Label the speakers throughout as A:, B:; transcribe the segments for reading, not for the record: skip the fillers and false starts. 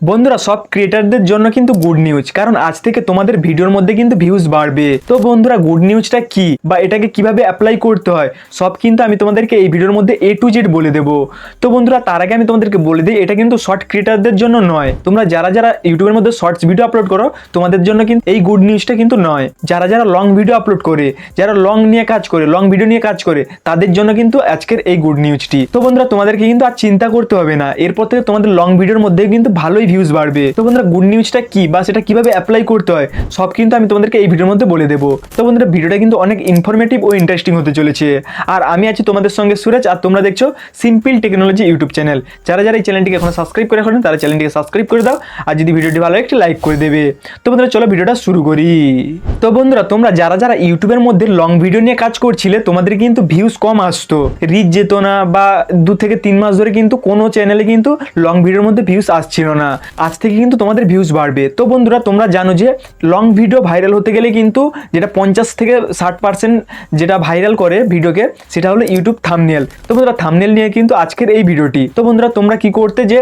A: বন্ধুরা সব ক্রিয়েটারদের জন্য কিন্তু গুড নিউজ, কারণ আজ থেকে তোমাদের ভিডিওর মধ্যে কিন্তু ভিউজ বাড়বে। তো বন্ধুরা গুড নিউজটা কি বা এটাকে কিভাবে অ্যাপ্লাই করতে হয় সব কিন্তু আমি তোমাদেরকে এই ভিডিওর মধ্যে A to Z বলে দেবো। তো বন্ধুরা তার আগে আমি তোমাদেরকে বলে দিই, এটা কিন্তু শর্ট ক্রিয়েটারদের জন্য নয়। তোমরা যারা যারা ইউটিউবের মধ্যে শর্টস ভিডিও আপলোড করো তোমাদের জন্য কিন্তু এই গুড নিউজটা কিন্তু নয়। যারা যারা লং ভিডিও আপলোড করে, যারা লং নিয়ে কাজ করে, লং ভিডিও নিয়ে কাজ করে, তাদের জন্য কিন্তু আজকের এই গুড নিউজটি। তো বন্ধুরা তোমাদেরকে কিন্তু আর চিন্তা করতে হবে না, এরপর থেকে তোমাদের লং ভিডিওর মধ্যে কিন্তু ভালোই ভিউজ বাড়বে। তো বন্ধুরা গুড নিউজটা কি বা সেটা কিভাবে অ্যাপ্লাই করতে হয় সব কিন্তু আমি তোমাদেরকে এই ভিডিওর মধ্যে বলে দেবো। তো বন্ধুরা ভিডিওটা কিন্তু অনেক ইনফরমেটিভ ও ইন্টারেস্টিং হতে চলেছে। আর আমি আছি তোমাদের সঙ্গে সুরজ, আর তোমরা দেখছো সিম্পল টেকনোলজি ইউটিউব চ্যানেল। যারা যারা এই চ্যানেলটিকে এখন সাবস্ক্রাইব করে রাখেন তারা চ্যানেলটিকে সাবস্ক্রাইব করে দাও, আর যদি ভিডিওটি ভালো একটি লাইক করে দেবে। তো বন্ধুরা চলো ভিডিওটা শুরু করি। তো বন্ধুরা তোমরা যারা যারা ইউটিউবের মধ্যে লং ভিডিও নিয়ে কাজ করছিলে তোমাদের কিন্তু ভিউজ কম আসতো, রিচ যেত না, বা 2 থেকে 3 মাস ধরে কিন্তু কোনো চ্যানেলে কিন্তু লং ভিডিওর মধ্যে ভিউজ আসছিল না। আজ থেকে কিন্তু তোমাদের ভিউজ বাড়বে। তো বন্ধুরা তোমরা জানো যে লং ভিডিও ভাইরাল হতে গেলে কিন্তু যেটা 50 থেকে 60% যেটা ভাইরাল করে ভিডিওকে সেটা হলো ইউটিউব থাম্বনেল। তো বন্ধুরা থাম্বনেল নিয়ে কিন্তু আজকের এই ভিডিওটি। তো বন্ধুরা তোমরা কি করতে যে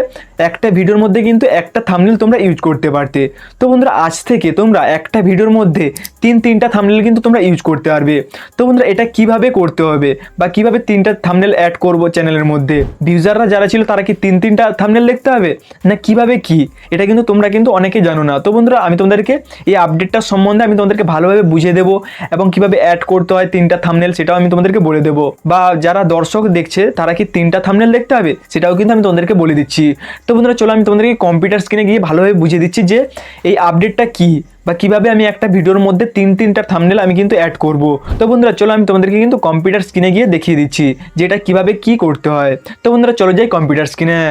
A: একটা ভিডিওর মধ্যে কিন্তু একটা থাম্বনেল তোমরা ইউজ করতে পারতে। তো বন্ধুরা আজ থেকে তোমরা একটা ভিডিওর মধ্যে 3টা থাম্বনেল কিন্তু তোমরা ইউজ করতে পারবে। তো বন্ধুরা এটা কিভাবে করতে হবে বা কিভাবে 3টা থাম্বনেল অ্যাড করব চ্যানেলের মধ্যে, ভিউজাররা যারা ছিল তারা কি 3টা থাম্বনেল দেখতে হবে না কিভাবে কি, এটা কিন্তু তোমরা কিন্তু অনেকেই জানো না। তো বন্ধুরা আমি তোমাদেরকে এই আপডেটটার সম্বন্ধে আমি তোমাদেরকে ভালোভাবে বুঝিয়ে দেবো, এবং কিভাবে অ্যাড করতে হয় 3টা থাম্বনেল সেটাও আমি তোমাদেরকে বলে দেবো। বা যারা দর্শক দেখছে তারা কি 3টা থাম্বনেল দেখতে হবে সেটাও কিন্তু আমি তোমাদেরকে বলে দিচ্ছি। তো বন্ধুরা চলো আমি তোমাদেরকে কম্পিউটার স্ক্রিনে গিয়ে ভালোভাবে বুঝিয়ে দিচ্ছি যে এই আপডেটটা কি বা কিভাবে আমি একটা ভিডিওর মধ্যে 3টা থাম্বনেল আমি কিন্তু অ্যাড করব। তো বন্ধুরা চলো আমি তোমাদেরকে কিন্তু কম্পিউটার স্ক্রিনে গিয়ে দেখিয়ে দিচ্ছি যে এটা কিভাবে কি করতে হয়। তো বন্ধুরা চলো যাই কম্পিউটার স্ক্রিনে।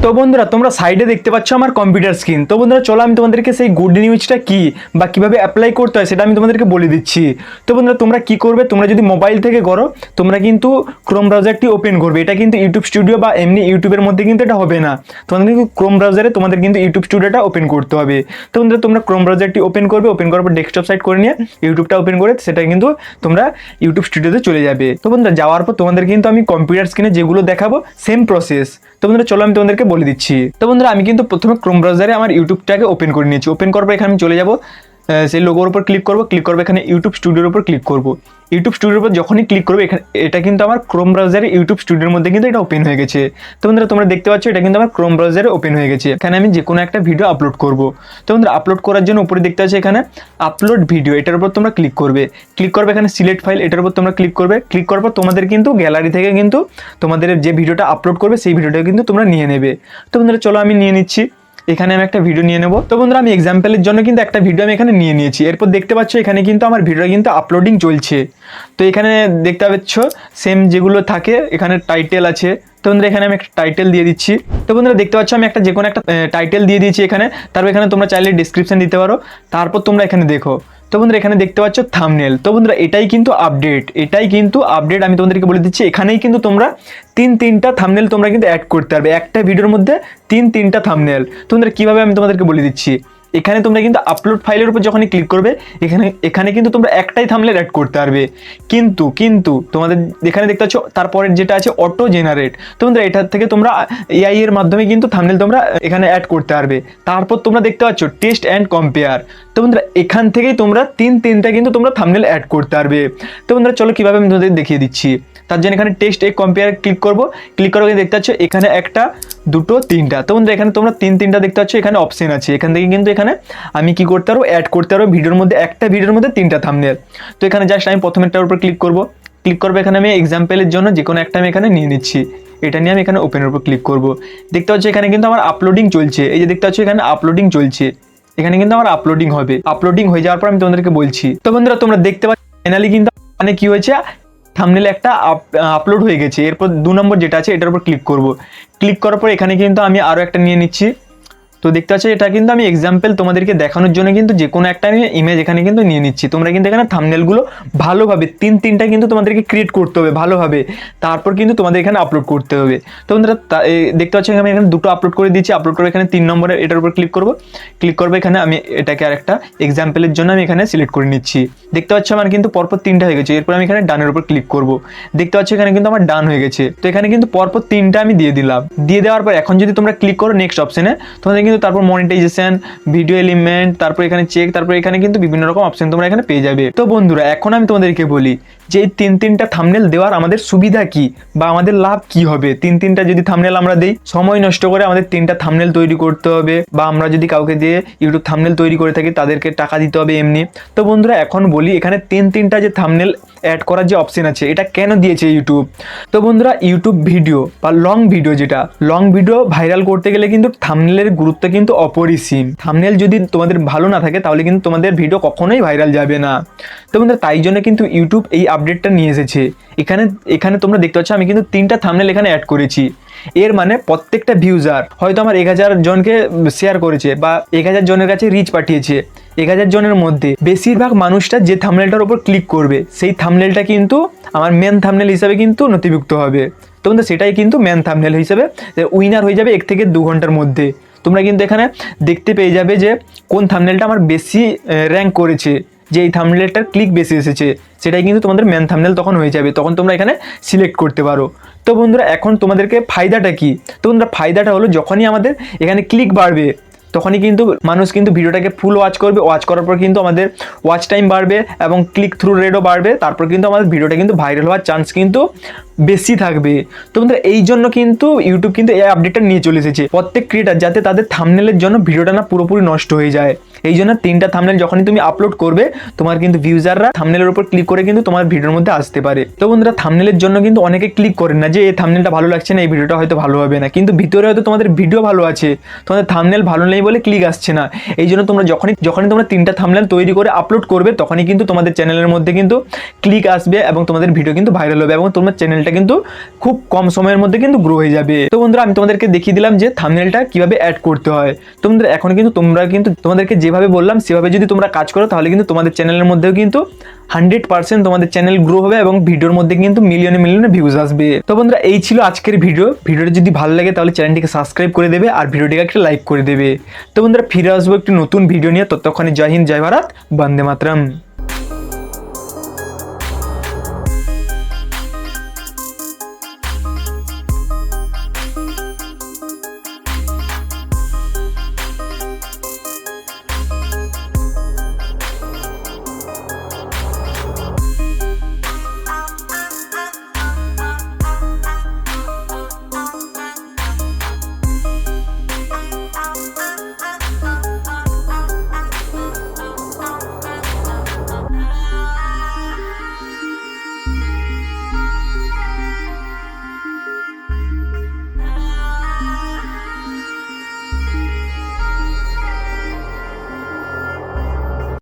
A: তো বন্ধুরা তোমরা সাইডে দেখতে পাচ্ছ আমার কম্পিউটার স্ক্রিন। তো বন্ধুরা চলো আমি তোমাদেরকে সেই গুড নিউজটা কি বা কিভাবে অ্যাপ্লাই করতে হয় সেটা আমি তোমাদেরকে বলে দিচ্ছি। তো বন্ধুরা তোমরা কি করবে, তোমরা যদি মোবাইল থেকে করো তোমরা কিন্তু ক্রোম ব্রাউজারটি ওপেন করবে। এটা কিন্তু ইউটিউব স্টুডিও বা এমনি ইউটিউবের মধ্যে কিন্তু এটা হবে না, তোমাদের কিন্তু ক্রোম ব্রাউজারে তোমাদের কিন্তু ইউটিউব স্টুডিওটা ওপেন করতে হবে। তো বন্ধুরা তোমরা ক্রোম ব্রাউজারটি ওপেন করবে, ওপেন করার পর ডেস্কটপ সাইট করে নিয়ে ইউটিউবটা ওপেন করে সেটা কিন্তু তোমরা ইউটিউব স্টুডিওতে চলে যাবে। তো বন্ধুরা যাওয়ার পর তোমাদের কিন্তু আমি কম্পিউটার স্ক্রিনে যেগুলো দেখাবো সেম প্রসেস। তো বন্ধুরা চলো আমি তোমাদেরকে বলে দিচ্ছি। তো বন্ধুরা আমি কিন্তু প্রথমে ক্রোম ব্রাউজারে আমার ইউটিউবটাকে ওপেন করে নিয়েছি। ওপেন করার পর এখানে আমি চলে যাবো, সেই লোগোর উপর ক্লিক করবো, ক্লিক করবো এখানে ইউটিউব স্টুডিওর উপর ক্লিক করবো। ইউটিউব স্টুডিওর উপর যখনই ক্লিক করবে এখানে এটা কিন্তু আমার ক্রোম ব্রাউজারে ইউটিউব স্টুডিওর মধ্যে কিন্তু এটা ওপেন হয়ে গেছে। তো বন্ধুরা তোমরা দেখতে পাচ্ছ এটা কিন্তু আমার ক্রোম ব্রাউজারে ওপেন হয়ে গেছে। এখানে আমি যে কোনো একটা ভিডিও আপলোড করব। তো বন্ধুরা আপলোড করার জন্য উপরে দেখতে পাচ্ছ এখানে আপলোড ভিডিও, এটার উপর তোমরা ক্লিক করবে। ক্লিক করবে এখানে সিলেক্ট ফাইল, এটার উপর তোমরা ক্লিক করবে। ক্লিক করার পর তোমাদের কিন্তু গ্যালারি থেকে কিন্তু তোমাদের যে ভিডিওটা আপলোড করবে সেই ভিডিওটা কিন্তু তোমরা নিয়ে নেবে। তো বন্ধুরা চলো আমি নিয়ে নিচ্ছি, এখানে আমি একটা ভিডিও নিয়ে নেব। তো বন্ধুরা আমি এক্সাম্পলের জন্য কিন্তু একটা ভিডিও আমি এখানে নিয়ে নিয়েছি। এরপর দেখতে পাচ্ছ এখানে কিন্তু আমার ভিডিও কিন্তু আপলোডিং চলছে। তো এখানে দেখতে পাচ্ছ সেম যেগুলো থাকে এখানে টাইটেল আছে। তো বন্ধুরা এখানে আমি একটা টাইটেল দিয়ে দিচ্ছি। তো বন্ধুরা দেখতে পাচ্ছ আমি একটা যে কোনো একটা টাইটেল দিয়ে দিয়েছি এখানে। তারপর এখানে তোমরা চাইলে ডিসক্রিপশন দিতে পারো। তারপর তোমরা এখানে দেখো, তো বন্ধুরা এখানে দেখতে পাচ্ছ থাম্বনেল। তো বন্ধুরা এটাই কিন্তু আপডেট, আমি তোমাদেরকে বলে দিচ্ছি। এখানেই কিন্তু তোমরা 3টা থাম্বনেল তোমরা কিন্তু অ্যাড করতে পারবে একটা ভিডিওর মধ্যে 3টা থাম্বনেল। তো বন্ধুরা কীভাবে আমি তোমাদেরকে বলে দিচ্ছি। এখানে তোমরা কিন্তু আপলোড ফাইলের উপর যখনই ক্লিক করবে এখানে কিন্তু তোমরা একটাই থাম্বনেল অ্যাড করতে পারবে। কিন্তু তোমাদের এখানে দেখতে পাচ্ছ তারপরের যেটা আছে অটো জেনারেট। তো বন্ধুরা এটার থেকে তোমরা এআই এর মাধ্যমে কিন্তু থাম্বনেল তোমরা এখানে অ্যাড করতে পারবে। তারপর তোমরা দেখতে পাচ্ছ টেস্ট অ্যান্ড কম্পেয়ার। তো বন্ধুরা এখান থেকেই তোমরা 3টা কিন্তু তোমরা থাম্বনেল অ্যাড করতে পারবে। তো বন্ধুরা চলো কীভাবে আমি তোমাদের দেখিয়ে দিচ্ছি। তার জন্য এখানে টেস্ট এ কম্পেয়ার ক্লিক করবো। ক্লিক করার দেখতে পাচ্ছ এখানে একটা, দুটো, 3টা। তো বন্ধুরা এখানে তোমরা 3টা দেখতে পাচ্ছ এখানে অপশন আছে। এখান থেকে কিন্তু এখানে আমি কি করতে পারবো, অ্যাড করতে পারবো ভিডিওর মধ্যে, একটা ভিডিওর মধ্যে 3টা থাম্বনেল। তো এখানে জাস্ট আমি প্রথমেরটার উপর ক্লিক করবো। ক্লিক করবো এখানে আমি এক্সাম্পলের জন্য যে কোনো একটা আমি এখানে নিয়ে নিচ্ছি। এটা নিয়ে আমি এখানে ওপেনের উপর ক্লিক করবো। দেখতে পাচ্ছ এখানে কিন্তু আমার আপলোডিং চলছে। এই যে দেখতে পাচ্ছ এখানে আপলোডিং চলছে, এখানে কিন্তু আমার আপলোডিং হবে। আপলোডিং হয়ে যাওয়ার পর আমি তোমাদেরকে বলছি। তো বন্ধুরা তোমরা দেখতে পাচ্ছ ফাইনালি কিন্তু মানে কি হয়েছে, থাম্বনেল একটা আপলোড হয়ে গেছে। এরপর 2 নম্বর যেটা আছে এটার উপর ক্লিক করব। ক্লিক করার পর এখানে কিন্তু আমি আরও একটা নিয়ে নিচ্ছি। তো দেখতে পাচ্ছ এটা কিন্তু আমি এক্সাম্পল তোমাদেরকে দেখানোর জন্য কিন্তু যে কোনো একটা আমি ইমেজ এখানে কিন্তু নিয়ে নিচ্ছি। তোমরা কিন্তু এখানে থাম্বনেলগুলো ভালোভাবে 3টা কিন্তু তোমাদেরকে ক্রিয়েট করতে হবে ভালোভাবে, তারপর কিন্তু তোমাদের এখানে আপলোড করতে হবে। তো বন্ধুরা দেখতে পাচ্ছ আমি এখানে 2টো আপলোড করে দিচ্ছি। আপলোড করে এখানে 3 নম্বরের এটার উপর ক্লিক করব। ক্লিক করবো এখানে আমি এটাকে আরেকটা এক্সাম্পলের জন্য আমি এখানে সিলেক্ট করে নিচ্ছি। দেখতে পাচ্ছ আমার কিন্তু পরপর 3টা হয়ে গেছে। এরপর আমি এখানে ডানের উপর ক্লিক করব। দেখতে পাচ্ছ এখানে কিন্তু আমার ডান হয়ে গেছে। তো এখানে কিন্তু পরপর 3টা আমি দিয়ে দিলাম। দিয়ে দেওয়ার পর এখন যদি তোমরা ক্লিক করো নেক্সট অপশনে তোমাদের কিন্তু তারপর মনিটাইজেশন, ভিডিও এলিমেন্ট, তারপর এখানে চেক, তারপর এখানে কিন্তু বিভিন্ন রকম অপশন তোমরা এখানে পেয়ে যাবে। তো বন্ধুরা এখন আমি তোমাদেরকে বলি যে এই তিনটা থাম্বনেল দেওয়ার আমাদের সুবিধা কি বা আমাদের লাভ কি হবে। তিনটা যদি থাম্বনেল আমরা দেই, সময় নষ্ট করে আমাদের 3টা থাম্বনেল তৈরি করতে হবে, বা আমরা যদি কাউকে দিয়ে ইউটিউব থাম্বনেল তৈরি করে থাকি তাদেরকে টাকা দিতে হবে এমনি। তো বন্ধুরা এখন বলি এখানে তিনটা যে থাম্বনেল অ্যাড করার যে অপশন আছে এটা কেন দিয়েছে ইউটিউব। তো বন্ধুরা ইউটিউব ভিডিও বা লং ভিডিও, যেটা লং ভিডিও ভাইরাল করতে গেলে কিন্তু থাম্বনেলের গুরুত্ব কিন্তু অপরিসীম। থাম্বনেল যদি তোমাদের ভালো না থাকে তাহলে কিন্তু তোমাদের ভিডিও কখনোই ভাইরাল যাবে না। তো বন্ধুরা তাই জন্য কিন্তু ইউটিউব এই আপডেটটা নিয়ে এসেছে। এখানে তোমরা দেখতে পাচ্ছ আমি কিন্তু 3টা থাম্বনেল এখানে অ্যাড করেছি। এর মানে প্রত্যেকটা ভিউজার হয়তো আমার 1000 জনকে শেয়ার করেছে বা 1000 জনের কাছে রিচ পাঠিয়েছে। 1000 জনের মধ্যে বেশিরভাগ মানুষটা যে থাম্বনেলটার উপর ক্লিক করবে সেই থাম্বনেলটা কিন্তু আমার মেন থাম্বনেল হিসাবে কিন্তু নথিভুক্ত হবে। তো বন্ধু সেটাই কিন্তু মেন থাম্বনেল হিসাবে উইনার হয়ে যাবে 1 থেকে 2 ঘন্টার মধ্যে। তোমরা কিন্তু এখানে দেখতে পেয়ে যাবে যে কোন থাম্বনেলটা আমার বেশি র্যাঙ্ক করেছে, যে এই থাম্বনেলটার ক্লিক বেশি এসেছে, সেটাই কিন্তু তোমাদের মেন থাম্বনেল তখন হয়ে যাবে। তখন তোমরা এখানে সিলেক্ট করতে পারো। তো বন্ধুরা এখন তোমাদেরকে ফায়দাটা কি? তো বন্ধুরা ফায়দাটা হলো যখনই আমাদের এখানে ক্লিক বাড়বে তখনই কিন্তু মানুষ কিন্তু ভিডিওটাকে ফুল ওয়াচ করবে। ওয়াচ করার পর কিন্তু আমাদের ওয়াচ টাইম বাড়বে এবং ক্লিক থ্রু রেটও বাড়বে। তারপর কিন্তু আমাদের ভিডিওটা কিন্তু ভাইরাল হওয়ার চান্স কিন্তু বেশি থাকবে। তো বন্ধুরা এই জন্য কিন্তু ইউটিউব কিন্তু এই আপডেটটা নিয়ে চলে এসেছে প্রত্যেক ক্রিয়েটার, যাতে তাদের থাম্বনেলের জন্য ভিডিওটা না পুরোপুরি নষ্ট হয়ে যায়। এই জন্য 3টা থাম্বনেল যখনই তুমি আপলোড করবে তোমার কিন্তু ভিউজাররা থাম্বনেলের উপর ক্লিক করে কিন্তু তোমার ভিডিওর মধ্যে আসতে পারে। তো বন্ধুরা থাম্বনেলের জন্য কিন্তু অনেকে ক্লিক করেন না, যে এই থাম্বনেলটা ভালো লাগছে না, এই ভিডিওটা হয়তো ভালো হবে না, কিন্তু ভিতরে হয়তো তোমাদের ভিডিও ভালো আছে, তোমাদের থাম্বনেল ভালো নেই বলে ক্লিক আসছে না। এই জন্য তোমরা যখনই তোমরা 3টা থাম্বনেল তৈরি করে আপলোড করবে তখনই কিন্তু তোমাদের চ্যানেলের মধ্যে কিন্তু ক্লিক আসবে এবং তোমাদের ভিডিও কিন্তু ভাইরাল হবে এবং তোমার চ্যানেলটা কিন্তু খুব কম সময়ের মধ্যে কিন্তু গ্রো হয়ে যাবে। তো বন্ধুরা আমি তোমাদেরকে দেখিয়ে দিলাম যে থাম্বনেলটা কিভাবে অ্যাড করতে হয়। তো বন্ধুরা এখন কিন্তু তোমরা কিন্তু তোমাদেরকে যেভাবে বললাম সেভাবে যদি তোমরা কাজ করো তাহলে কিন্তু তোমাদের চ্যানেলের মধ্যেও কিন্তু 100% তোমাদের চ্যানেল গ্রো হবে এবং ভিডিওর মধ্যে কিন্তু মিলিয়নে ভিউজ আসবে। তো বন্ধুরা এই ছিল আজকের ভিডিওটা যদি ভালো লাগে তাহলে চ্যানেলটিকে সাবস্ক্রাইব করে দেবে আর ভিডিওটিকে একটা লাইক করে দেবে। তো বন্ধুরা ফিরে আসবো একটি নতুন ভিডিও নিয়ে। ততক্ষণে জয় হিন্দ, জয় ভারত, বন্দে মাতরম।